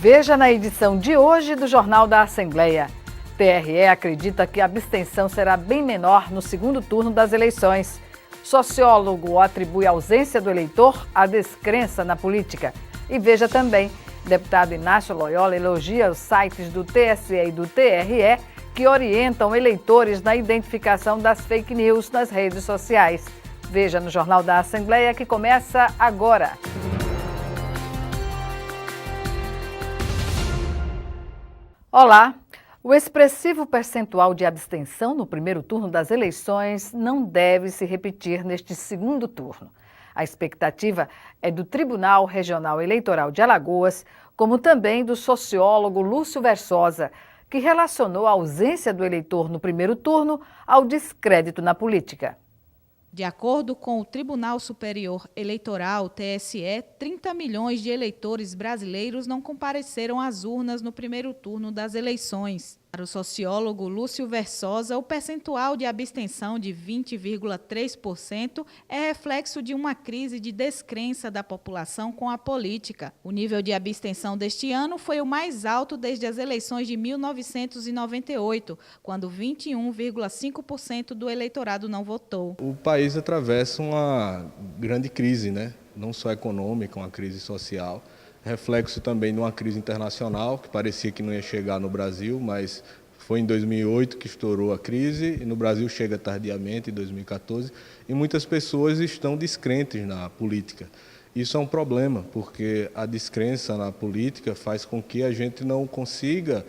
Veja na edição de hoje do Jornal da Assembleia. TRE acredita que a abstenção será bem menor no segundo turno das eleições. Sociólogo atribui a ausência do eleitor à descrença na política. E veja também, deputado Inácio Loyola elogia os sites do TSE e do TRE que orientam eleitores na identificação das fake news nas redes sociais. Veja no Jornal da Assembleia, que começa agora. Olá! O expressivo percentual de abstenção no primeiro turno das eleições não deve se repetir neste segundo turno. A expectativa é do Tribunal Regional Eleitoral de Alagoas, como também do sociólogo Lúcio Versosa, que relacionou a ausência do eleitor no primeiro turno ao descrédito na política. De acordo com o Tribunal Superior Eleitoral, TSE, 30 milhões de eleitores brasileiros não compareceram às urnas no primeiro turno das eleições. Para o sociólogo Lúcio Versosa, o percentual de abstenção de 20,3% é reflexo de uma crise de descrença da população com a política. O nível de abstenção deste ano foi o mais alto desde as eleições de 1998, quando 21,5% do eleitorado não votou. O país atravessa uma grande crise, né? Não só econômica, uma crise social. Reflexo também de uma crise internacional, que parecia que não ia chegar no Brasil, mas foi em 2008 que estourou a crise, e no Brasil chega tardiamente, em 2014, e muitas pessoas estão descrentes na política. Isso é um problema, porque a descrença na política faz com que a gente não consiga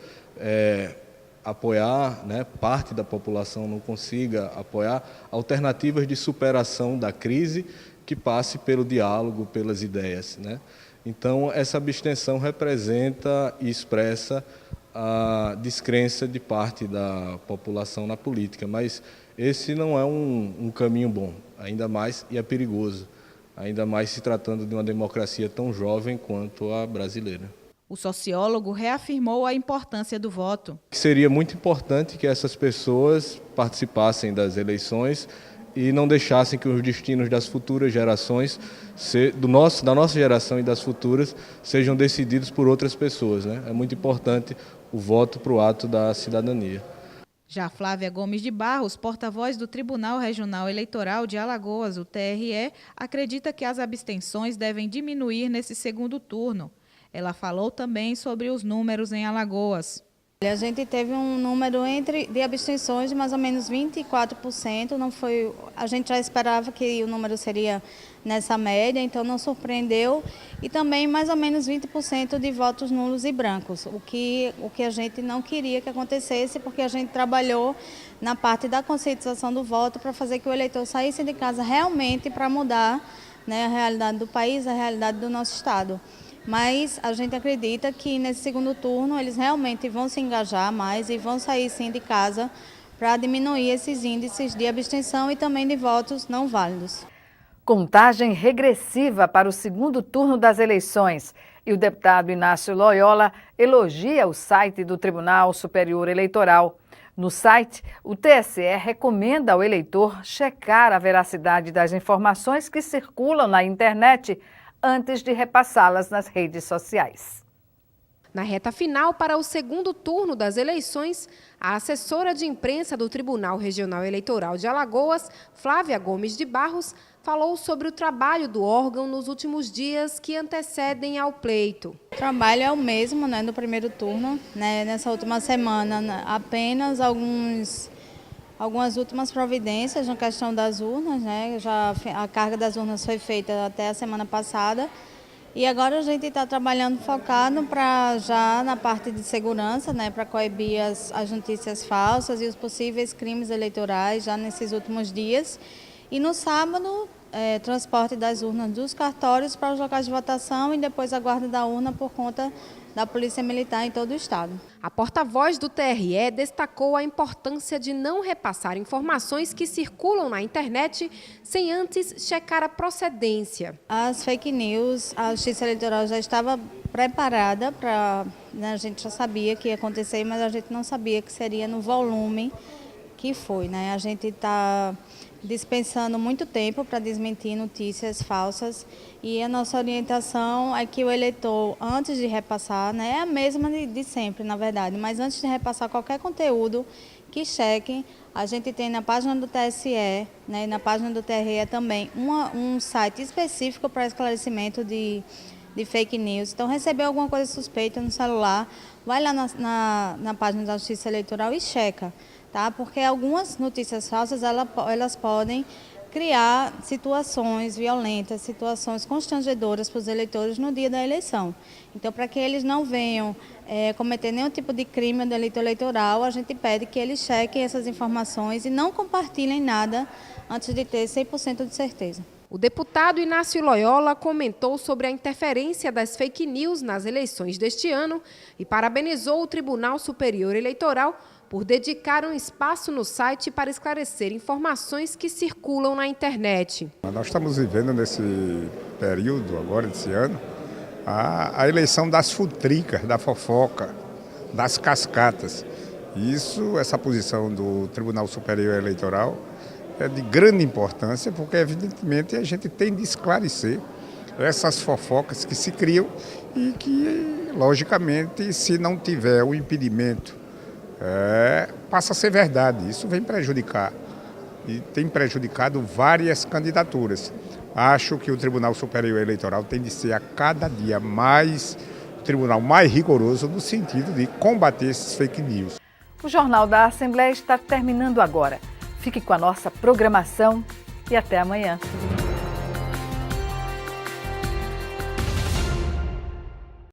apoiar, né, parte da população não consiga apoiar alternativas de superação da crise que passe pelo diálogo, pelas ideias, né? Então, essa abstenção representa e expressa a descrença de parte da população na política, mas esse não é um caminho bom, ainda mais, e é perigoso, ainda mais se tratando de uma democracia tão jovem quanto a brasileira. O sociólogo reafirmou a importância do voto. Seria muito importante que essas pessoas participassem das eleições e não deixassem que os destinos das futuras gerações, da nossa geração e das futuras, sejam decididos por outras pessoas, né? É muito importante o voto para o ato da cidadania. Já Flávia Gomes de Barros, porta-voz do Tribunal Regional Eleitoral de Alagoas, o TRE, acredita que as abstenções devem diminuir nesse segundo turno. Ela falou também sobre os números em Alagoas. A gente teve um número de abstenções de mais ou menos 24%, não foi, a gente já esperava que o número seria nessa média, então não surpreendeu, e também mais ou menos 20% de votos nulos e brancos, o que a gente não queria que acontecesse, porque a gente trabalhou na parte da conscientização do voto para fazer que o eleitor saísse de casa realmente para mudar, né, a realidade do país, a realidade do nosso estado. Mas a gente acredita que nesse segundo turno eles realmente vão se engajar mais e vão sair sim de casa para diminuir esses índices de abstenção e também de votos não válidos. Contagem regressiva para o segundo turno das eleições. E o deputado Inácio Loyola elogia o site do Tribunal Superior Eleitoral. No site, o TSE recomenda ao eleitor checar a veracidade das informações que circulam na internet antes de repassá-las nas redes sociais. Na reta final para o segundo turno das eleições, a assessora de imprensa do Tribunal Regional Eleitoral de Alagoas, Flávia Gomes de Barros, falou sobre o trabalho do órgão nos últimos dias que antecedem ao pleito. O trabalho é o mesmo, né, do primeiro turno, né, nessa última semana, né, apenas algumas últimas providências na questão das urnas, né? A carga das urnas foi feita até a semana passada e agora a gente está trabalhando focado já na parte de segurança, né? Para coibir as notícias falsas e os possíveis crimes eleitorais já nesses últimos dias. E no sábado, transporte das urnas dos cartórios para os locais de votação e depois a guarda da urna por conta da Polícia Militar em todo o estado. A porta-voz do TRE destacou a importância de não repassar informações que circulam na internet sem antes checar a procedência. As fake news, a Justiça Eleitoral já estava preparada para, né, a gente já sabia que ia acontecer, mas a gente não sabia que seria no volume que foi, né? A gente está dispensando muito tempo para desmentir notícias falsas, e a nossa orientação é que o eleitor, antes de repassar, né, é a mesma de sempre, na verdade, mas antes de repassar qualquer conteúdo, que chequem. A gente tem na página do TSE, né, e na página do TRE também um site específico para esclarecimento de fake news. Então, recebeu alguma coisa suspeita no celular, vai lá na página da Justiça Eleitoral e checa, tá? Porque algumas notícias falsas, elas podem criar situações violentas, situações constrangedoras para os eleitores no dia da eleição. Então, para que eles não venham cometer nenhum tipo de crime ou delito eleitoral, a gente pede que eles chequem essas informações e não compartilhem nada antes de ter 100% de certeza. O deputado Inácio Loyola comentou sobre a interferência das fake news nas eleições deste ano e parabenizou o Tribunal Superior Eleitoral por dedicar um espaço no site para esclarecer informações que circulam na internet. Nós estamos vivendo nesse período, agora desse ano, a eleição das futricas, da fofoca, das cascatas. Essa posição do Tribunal Superior Eleitoral é de grande importância, porque evidentemente a gente tem de esclarecer essas fofocas que se criam e que, logicamente, se não tiver o impedimento, passa a ser verdade. Isso vem prejudicar e tem prejudicado várias candidaturas. Acho que o Tribunal Superior Eleitoral tem de ser a cada dia o tribunal mais rigoroso no sentido de combater esses fake news. O Jornal da Assembleia está terminando agora. Fique com a nossa programação e até amanhã.